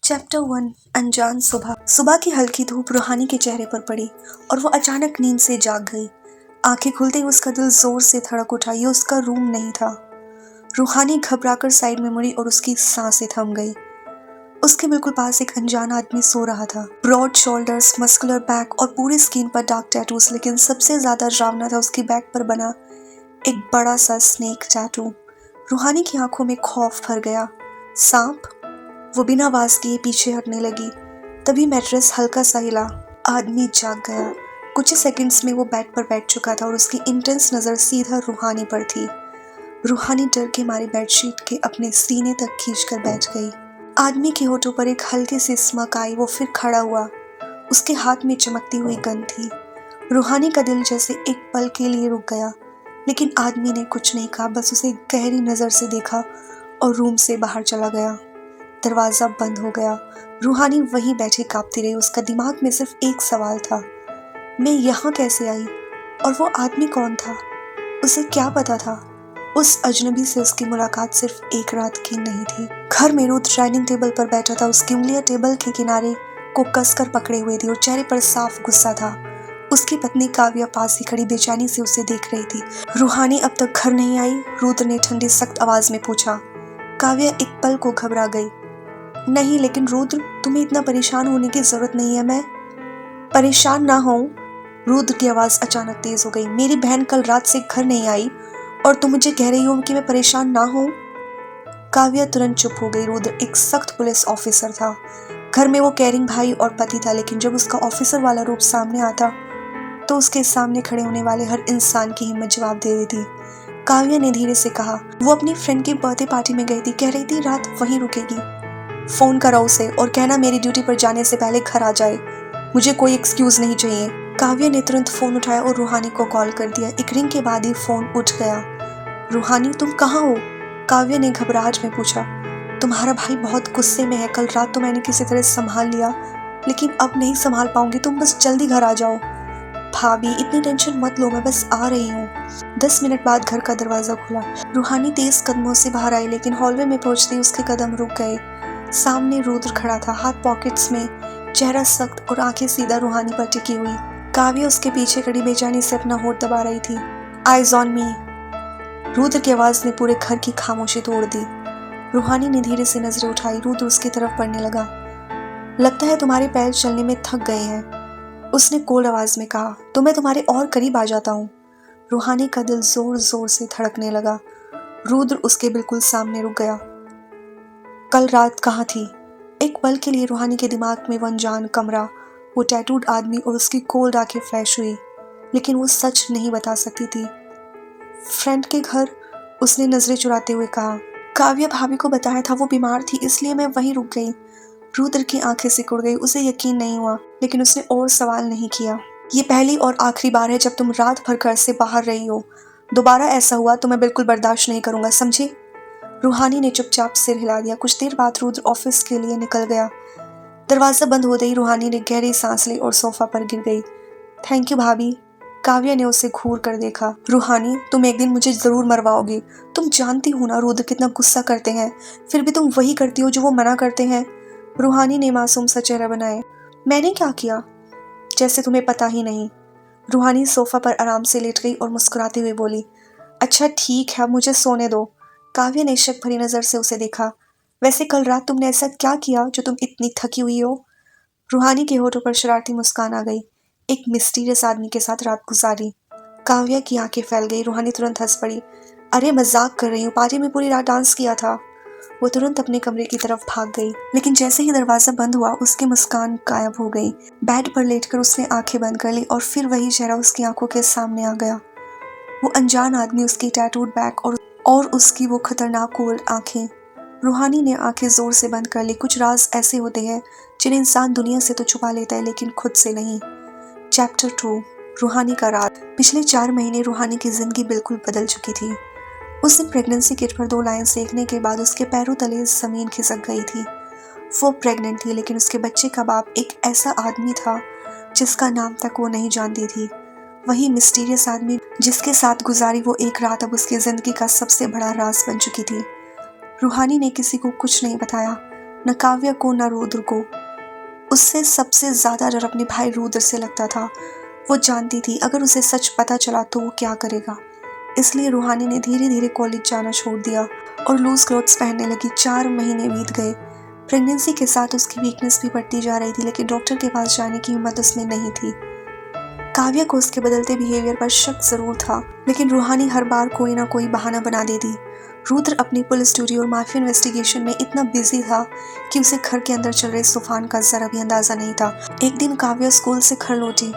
Chapter 1। अनजान सुबह। सुबह की हल्की धूप रूहानी के चेहरे पर पड़ी और वो अचानक नींद से जाग गई। आंखें खुलते ही उसका दिल जोर से धड़क उठा। ये उसका रूम नहीं था। रूहानी घबराकर साइड में मुड़ी और उसकी सांसें थम गई। उसके बिल्कुल पास एक अनजान आदमी सो रहा था। ब्रॉड शोल्डर्स, मस्कुलर बैक और पूरी स्किन पर डार्क टैटूज, लेकिन सबसे ज्यादा डरावना था उसकी बैक पर बना एक बड़ा सा स्नेक टैटू। रूहानी की आंखों में खौफ भर गया। सांप? वो बिना आवाज किए पीछे हटने लगी। तभी मैट्रेस हल्का सा हिला। आदमी जाग गया। कुछ ही सेकंड्स में वो बेड पर बैठ चुका था और उसकी इंटेंस नजर सीधा रूहानी पर थी। रूहानी डर के मारे बेडशीट के अपने सीने तक खींचकर बैठ गई। आदमी के होठों पर एक हल्की सी स्मक आई। वो फिर खड़ा हुआ। उसके हाथ में चमकती हुई गन थी। रूहानी का दिल जैसे एक पल के लिए रुक गया, लेकिन आदमी ने कुछ नहीं कहा, बस उसे गहरी नजर से देखा और रूम से बाहर चला गया। दरवाजा बंद हो गया। रूहानी वहीं बैठी कांपती रही। उसका दिमाग में सिर्फ एक सवाल था, मैं यहाँ कैसे आई? और वो आदमी कौन था? उसे क्या पता था उस अजनबी से उसकी मुलाकात सिर्फ एक रात की नहीं थी। घर में रुद्र डाइनिंग टेबल पर बैठा था। उसकी उंगलियां टेबल के किनारे को कसकर पकड़े हुए थी और चेहरे पर साफ गुस्सा था। उसकी पत्नी काव्या पास ही खड़ी बेचैनी से उसे देख रही थी। रूहानी अब तक घर नहीं आई? रुद्र ने ठंडी सख्त आवाज में पूछा। काव्या एक पल को घबरा गई। नहीं, लेकिन रुद्र, तुम्हें इतना परेशान होने की जरूरत नहीं है। मैं परेशान ना हूं। रुद्र की आवाज अचानक तेज हो गई। मेरी बहन कल रात से घर नहीं आई और तुम मुझे कह रही हो कि मैं परेशान ना हूं? काव्या तुरंत चुप हो गई। रुद्र एक सख्त पुलिस ऑफिसर था। घर में वो केयरिंग भाई और पति था, लेकिन जब उसका ऑफिसर वाला रूप सामने आता तो उसके सामने खड़े होने वाले हर इंसान की हिम्मत जवाब दे देती। काव्या ने धीरे से कहा, वो अपनी फ्रेंड की बर्थडे पार्टी में गई थी, कह रही थी रात वहीं रुकेगी। फोन करो उसे और कहना मेरी ड्यूटी पर जाने से पहले घर आ जाए। मुझे कोई एक्सक्यूज नहीं चाहिए। काव्या ने तुरंत फोन उठाया और रूहानी को कॉल कर दिया। एक रिंग के बाद ही फोन उठ गया। रूहानी, तुम कहाँ हो? काव्या ने घबराहट में पूछा। तुम्हारा भाई बहुत गुस्से में है। कल रात तो मैंने किसी तरह संभाल लिया, लेकिन अब नहीं संभाल पाऊंगी। तुम बस जल्दी घर आ जाओ। भाभी, इतनी टेंशन मत लो, मैं बस आ रही हूँ। 10 मिनट बाद घर का दरवाजा खुला। रूहानी तेज कदमों से बाहर आई, लेकिन हॉलवे में पहुंचते ही उसके कदम रुक गए। सामने रुद्र खड़ा था, हाथ पॉकेट्स में, चेहरा सख्त और आंखें सीधा रूहानी पर टिकी हुई। काव्या उसके पीछे खड़ी बेचैनी से अपना होठ दबा रही थी। Eyes on me. रुद्र की आवाज ने पूरे घर की खामोशी तोड़ दी। रूहानी ने धीरे से नजरें उठाई। रुद्र उसकी तरफ बढ़ने लगा। लगता है तुम्हारे पैर चलने में थक गए हैं, उसने कोल्ड आवाज में कहा। तो मैं तुम्हारे और करीब आ जाता हूँ। रूहानी का दिल जोर जोर से धड़कने लगा। रुद्र उसके बिल्कुल सामने रुक गया। कल रात कहाँ थी? एक पल के लिए रूहानी के दिमाग में वो अनजान कमरा, वो टैटूड आदमी और उसकी कोल्ड आंखें फ्लैश हुई, लेकिन वो सच नहीं बता सकती थी। फ्रेंड के घर, उसने नजरें चुराते हुए कहा। काव्या भाभी को बताया था वो बीमार थी, इसलिए मैं वहीं रुक गई। रुद्र की आंखें सिकुड़ गई। उसे यकीन नहीं हुआ, लेकिन उसने और सवाल नहीं किया। ये पहली और आखिरी बार है जब तुम रात भर घर से बाहर रही हो। दोबारा ऐसा हुआ तो मैं बिल्कुल बर्दाश्त नहीं करूंगा, समझे? रूहानी ने चुपचाप सिर हिला दिया। कुछ देर बाद रुद्र ऑफिस के लिए निकल गया। दरवाजा बंद होते ही रूहानी ने गहरी सांस ली और सोफा पर गिर गई। थैंक यू भाभी। काव्या ने उसे घूर कर देखा। रूहानी, तुम एक दिन मुझे जरूर मरवाओगी। तुम जानती हो ना रुद्र कितना गुस्सा करते हैं, फिर भी तुम वही करती हो जो वो मना करते हैं। रूहानी ने मासूम सा चेहरा बनाया। मैंने क्या किया? जैसे तुम्हें पता ही नहीं। रूहानी सोफा पर आराम से लेट गई और मुस्कुराते हुए बोली, अच्छा ठीक है, मुझे सोने दो। काव्या ने शक भरी नजर से उसे देखा। वैसे कल रात तुमने ऐसा क्या किया जो तुम इतनी थकी हुई हो? रूहानी के होठों पर शरारती मुस्कान आ गई। एक मिस्टीरियस आदमी के साथ रात गुजारी। काव्या की आंखें फैल गई। रूहानी तुरंत हंस पड़ी। अरे मजाक कर रही हूँ, पार्टी में पूरी रात डांस किया था। वो तुरंत अपने कमरे की तरफ भाग गई, लेकिन जैसे ही दरवाजा बंद हुआ उसकी मुस्कान गायब हो गई। बेड पर लेटकर उसने आंखें बंद कर ली और फिर वही चेहरा उसकी आंखों के सामने आ गया। वो अनजान आदमी, उसकी टैटूड बैक और उसकी वो खतरनाक कोल्ड आंखें। रूहानी ने आंखें जोर से बंद कर ली। कुछ राज ऐसे होते हैं जिन्हें इंसान दुनिया से तो छुपा लेता है, लेकिन खुद से नहीं। चैप्टर 2। रूहानी का राज। पिछले 4 महीने रूहानी की जिंदगी बिल्कुल बदल चुकी थी। उस दिन प्रेगनेंसी किट पर 2 लाइंस देखने के बाद उसके पैरों तले जमीन खिसक गई थी। वो प्रेग्नेंट थी, लेकिन उसके बच्चे का बाप एक ऐसा आदमी था जिसका नाम तक वो नहीं जानती थी। वही मिस्टीरियस आदमी जिसके साथ गुजारी वो एक रात अब उसकी जिंदगी का सबसे बड़ा राज बन चुकी थी। रूहानी ने किसी को कुछ नहीं बताया, न काव्या को न रुद्र को। उससे सबसे ज्यादा डर अपने भाई रुद्र से लगता था। वो जानती थी अगर उसे सच पता चला तो वो क्या करेगा। इसलिए रूहानी ने धीरे धीरे कॉलेज जाना छोड़ दिया और लूज क्लोथ्स पहनने लगी। 4 महीने बीत गए। प्रेगनेंसी के साथ उसकी वीकनेस भी बढ़ती जा रही थी, लेकिन डॉक्टर के पास जाने की हिम्मत उसमें नहीं थी। काव्या को उसके बदलते बिहेवियर पर शक जरूर था, लेकिन रूहानी हर बार कोई ना कोई बहाना बना देती। रुद्र अपनी पुलिस ड्यूटी और माफिया इन्वेस्टिगेशन में इतना बिजी था कि उसे घर के अंदर चल रहे तूफान का जरा भी अंदाजा नहीं था। एक दिन काव्या स्कूल से घर लौटी।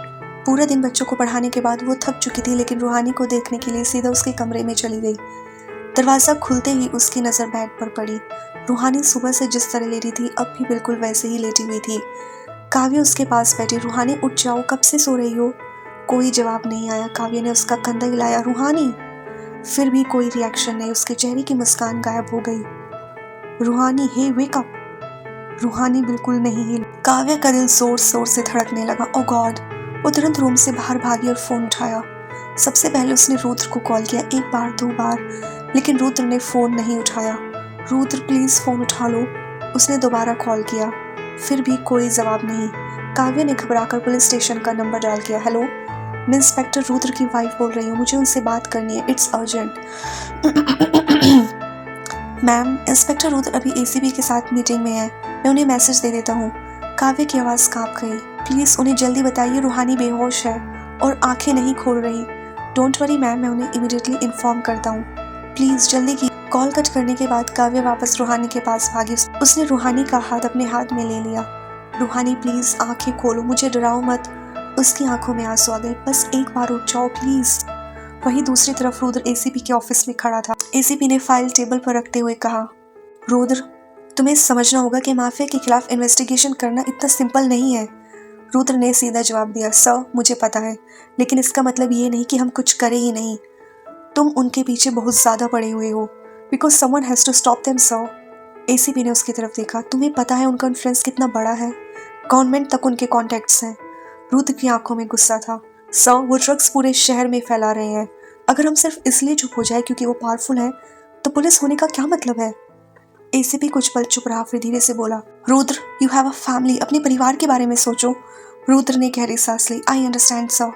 पूरा दिन बच्चों को पढ़ाने के बाद वो थक चुकी थी, लेकिन रूहानी को देखने के लिए सीधा उसके कमरे में चली गई। दरवाजा खुलते ही उसकी नजर बेड पर पड़ी। रूहानी सुबह से जिस तरह लेटी थी अब भी बिल्कुल वैसे ही लेटी हुई थी। काव्या उसके पास बैठी। रूहानी उठ जाओ, कब से सो रही हो? कोई जवाब नहीं आया। काव्या ने उसका कंधा हिलाया, रूहानी। फिर भी कोई रिएक्शन नहीं। उसके चेहरे की मुस्कान गायब हो गई। रूहानी, हे वेक अप। रूहानी बिल्कुल नहीं हिली। काव्या का दिल जोर जोर से धड़कने लगा। ओ गॉड। वो तुरंत रूम से बाहर भागी और फोन उठाया। सबसे पहले उसने रुद्र को कॉल किया, 1 बार 2 बार, लेकिन रुद्र ने फोन नहीं उठाया। रुद्र प्लीज फोन उठा लो। उसने दोबारा कॉल किया, फिर भी कोई जवाब नहीं। काव्या ने घबराकर पुलिस स्टेशन का नंबर डायल किया। हेलो, मैं इंस्पेक्टर रुद्र की वाइफ बोल रही हूँ, मुझे उनसे बात करनी है, it's urgent. Ma'am, inspector Rudra अभी एसीपी के साथ मीटिंग में है, मैं उन्हें मैसेज दे देता हूँ। काव्या की आवाज़ कांप गई। प्लीज़ उन्हें जल्दी बताइए, रूहानी बेहोश है और आंखें नहीं खोल रही। डोंट वरी मैम, मैं उन्हें इमीडिएटली इन्फॉर्म करता हूँ, प्लीज़ जल्दी की। कॉल कट करने के बाद काव्या वापस रूहानी के पास भागी। उसने रूहानी का हाथ अपने हाथ में ले लिया। रूहानी प्लीज़ आंखें खोलो, मुझे डराओ मत। उसकी आंखों में आंसू आ गए। बस एक बार उठ जाओ प्लीज़। वहीं दूसरी तरफ रुद्र एसीपी के ऑफिस में खड़ा था। एसीपी ने फाइल टेबल पर रखते हुए कहा, रुद्र, तुम्हें समझना होगा कि माफिया के खिलाफ इन्वेस्टिगेशन करना इतना सिंपल नहीं है। रुद्र ने सीधा जवाब दिया, सर मुझे पता है, लेकिन इसका मतलब ये नहीं कि हम कुछ करें ही नहीं। तुम उनके पीछे बहुत ज़्यादा पड़े हुए हो, because someone has to stop them sir. ACP ने उसकी तरफ देखा। तुम्हें पता है उनका इन्फ्लुएंस कितना बड़ा है, गवर्नमेंट तक उनके कॉन्टैक्ट्स हैं। रुद्र की आंखों में गुस्सा था। सर, वो ड्रग्स पूरे शहर में फैला रहे हैं। अगर हम सिर्फ इसलिए चुप हो जाए क्योंकि वो पावरफुल है, तो पुलिस होने का क्या मतलब है? एसीपी कुछ पल चुप रहा, फिर धीरे से बोला, Rudra, you have a family, अपने परिवार के बारे में सोचो। रुद्र ने गहरी सांस ली। I understand sir,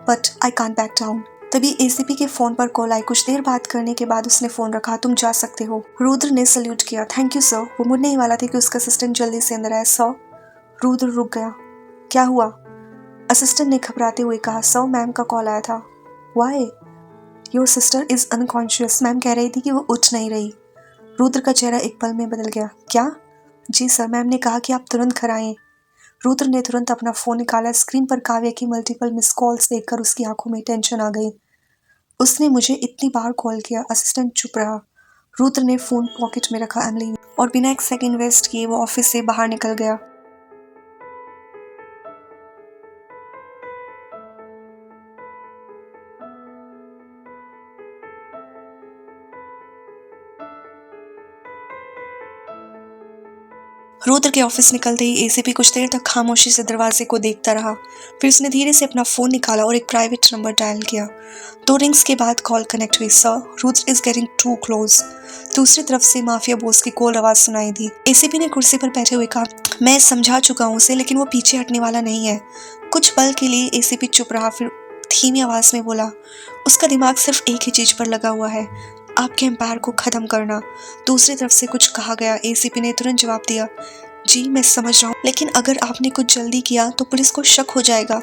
but I can't back down. तभी एसीपी के फोन पर कॉल आई। कुछ देर बात करने के बाद उसने फोन रखा। तुम जा सकते हो। रुद्र ने सल्यूट किया। Thank you sir. वो मुड़ने ही वाला था कि उसका असिस्टेंट जल्दी से अंदर आया। सर। रुद्र रुक गया। क्या हुआ? असिस्टेंट ने घबराते हुए कहा, सर मैम का कॉल आया था। Why? Your sister is unconscious. Ma'am कह रही थी कि वो उठ नहीं रही। रुद्र का चेहरा एक पल में बदल गया। क्या? जी सर, मैम ने कहा कि आप तुरंत घर आएं। रुद्र ने तुरंत अपना फोन निकाला। स्क्रीन पर काव्या की मल्टीपल मिस कॉल्स देखकर उसकी आंखों में टेंशन आ गई। उसने मुझे इतनी बार कॉल किया। असिस्टेंट चुप रहा। रुद्र ने फोन पॉकेट में रखा एमिली और बिना एक सेकंड वेस्ट किए वो ऑफिस से बाहर निकल गया। रुद्र के ऑफिस निकलते ही एसीपी कुछ देर तक खामोशी से दरवाजे को देखता रहा। फिर उसने धीरे से अपना फोन निकाला और एक प्राइवेट नंबर डायल किया। 2 रिंग्स के बाद कॉल कनेक्ट हुई। Sir, Rudra is getting too close. दूसरी तरफ से माफिया बॉस की कॉल आवाज सुनाई दी। एसीपी ने कुर्सी पर बैठे हुए कहा, मैं समझा चुका हूँ उसे, लेकिन वो पीछे हटने वाला नहीं है। कुछ पल के लिए एसीपी चुप रहा, फिर धीमी आवाज में बोला, उसका दिमाग सिर्फ एक ही चीज पर लगा हुआ है, आपके एम्पायर को खत्म करना। दूसरी तरफ से कुछ कहा गया। एसीपी ने तुरंत जवाब दिया, जी मैं समझ रहा हूँ, लेकिन अगर आपने कुछ जल्दी किया तो पुलिस को शक हो जाएगा।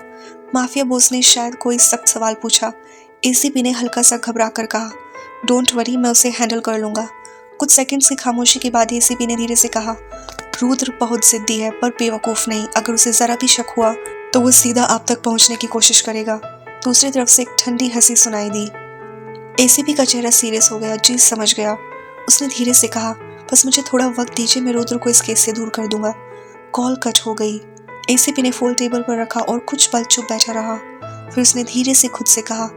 माफिया बॉस ने शायद कोई सख्त सवाल पूछा। एसीपी ने हल्का सा घबरा कर कहा, डोंट वरी, मैं उसे हैंडल कर लूंगा। कुछ सेकंड्स की खामोशी के बाद एसीपी ने धीरे से कहा, रुद्र बहुत जिद्दी है पर बेवकूफ़ नहीं। अगर उसे ज़रा भी शक हुआ तो वो सीधा आप तक पहुंचने की कोशिश करेगा। दूसरी तरफ से एक ठंडी हंसी सुनाई दी। एसीपी का चेहरा सीरियस हो गया। जी समझ गया। उसने धीरे से कहा, बस मुझे थोड़ा वक्त दीजिए, मैं रुद्र को इस केस से दूर कर दूंगा। कॉल कट हो गई। एसीपी ने फोन टेबल पर रखा और कुछ पल चुप बैठा रहा। फिर उसने धीरे से खुद से कहा,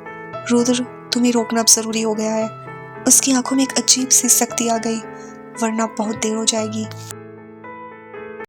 रुद्र तुम्हें रोकना अब जरूरी हो गया है। उसकी आंखों में एक अजीब सी सख्ती आ गई, वरना बहुत देर हो जाएगी।